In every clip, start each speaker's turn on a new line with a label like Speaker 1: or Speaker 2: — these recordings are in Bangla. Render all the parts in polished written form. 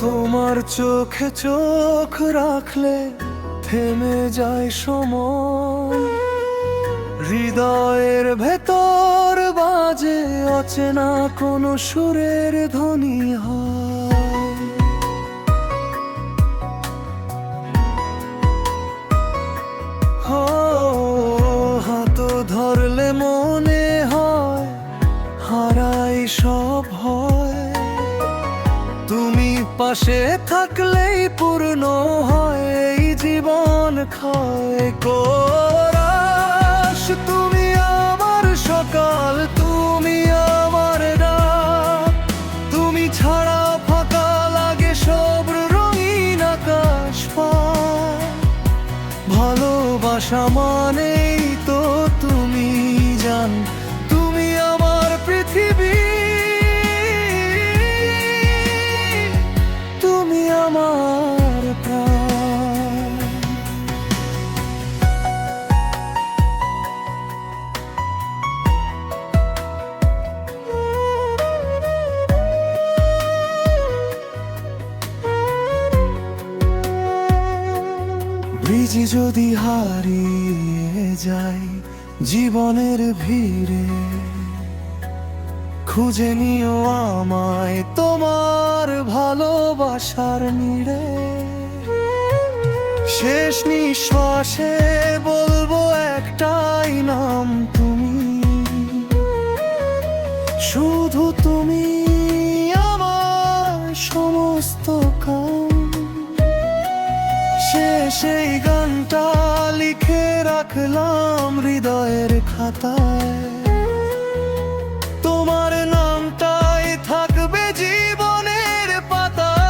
Speaker 1: তোমার চোখে চোখ রাখলে থেমে যায় সময়, হৃদয়ের ভেতর বাজে অচেনা কোনো সুরের ধ্বনি হয়। হাত ধরলে মনে হয় হারাই সব হয়, তুমি পাশে থাকলেই পূর্ণ হয় এই জীবন ক্ষয়। কোরাস তুমি আমার সকাল, তুমি আমার রাত, তুমি ছাড়া ফাঁকা লাগে সব রঙিন আকাশ পায়। ভালোবাসা মানেই তো তুমি জান, তুমি আমার পৃথিবী, তুমি আমার প্রাণ। ব্রিজ যদি হারিয়ে যায় জীবনের ভিড়ে, খুঁজে নিও আমায় তোমার ভালোবাসার নিড়ে। শেষ নিঃশ্বাসে বলবো একটাই নাম তুমি, শুধু তুমি আমার সমস্ত কাম। সেই গানটা লিখে রাখলাম হৃদয়ের খাতায়, তোমার নামটাই থাকবে জীবনের পাতায়।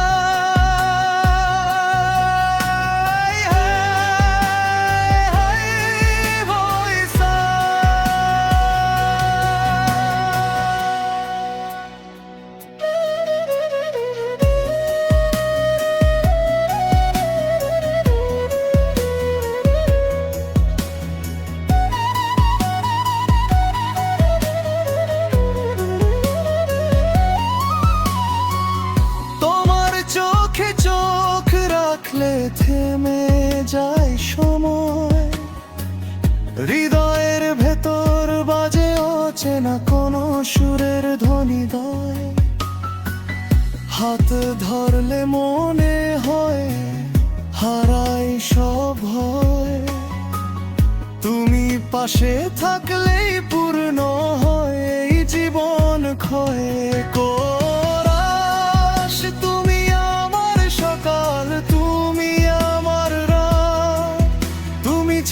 Speaker 1: চোখ রাখলে থেমে যায় সময়, হৃদয়ের ভেতর বাজে অচেনা কোনো সুরের ধ্বনিদয়। হাত ধরলে মনে হয় হারাই সব হয়, তুমি পাশে থাকলেই পূর্ণ হয় এই জীবন ক্ষয়।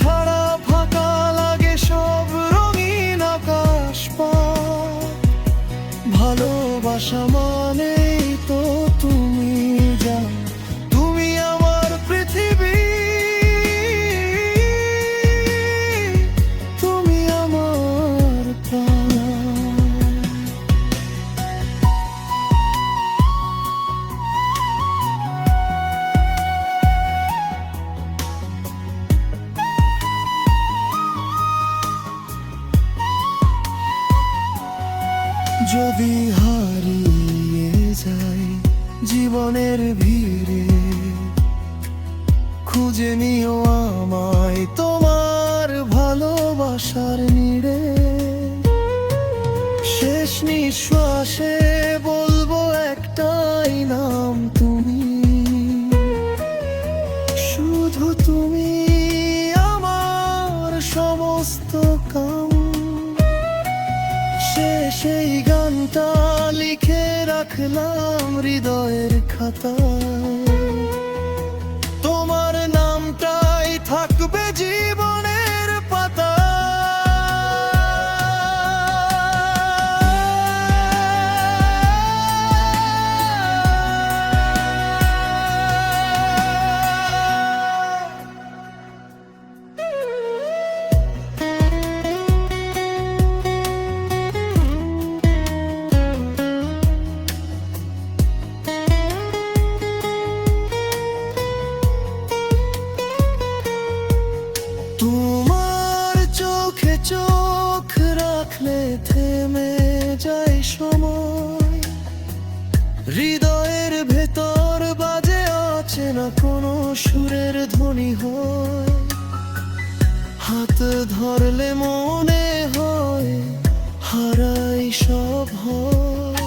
Speaker 1: ছাড়া ফাঁকা লাগে সব রঙিন আকাশ পায়। ভালোবাসা মানেই তো তুমি জান, তুমি আমার পৃথিবী, তুমি আমার প্রাণ। যদি হারিয়ে যাই জীবনের ভিড়ে, খুঁজে নিও আমায় তোমার ভালোবাসার নিড়ে। শেষ নিঃশ্বাসে বলবো একটাই নাম তুমি, শুধু তুমি আমার সমস্ত কাম। সেই গানটা লিখে রাখলাম হৃদয়ের খাতায়, তোমার নামটাই থাকবে জীবনের পাতায়। সুরের ধ্বনি হয়, হাত ধরলে মনে হয় হারাই সব হয়।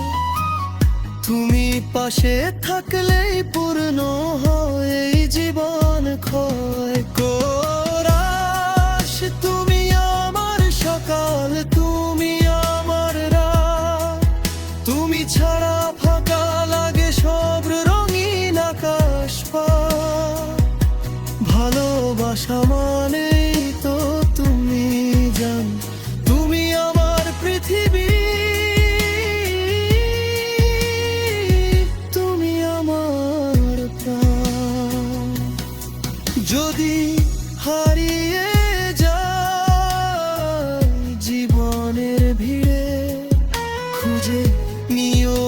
Speaker 1: তুমি পাশে থাকলেই পূর্ণ হয় এই জীবন ক্ষয়। কোরাস তুমি আমার সকাল, তুমি আমার রাত, তুমি ছাড়া ফাঁকা লাগে সব রঙিন আকাশ পার। ভালোবাসা মানেই তো তুমি জান, তুমি আমার পৃথিবী, তুমি আমার প্রাণ। যদি হারিয়ে যায় জীবনের ভিড়ে, খুঁজে নিও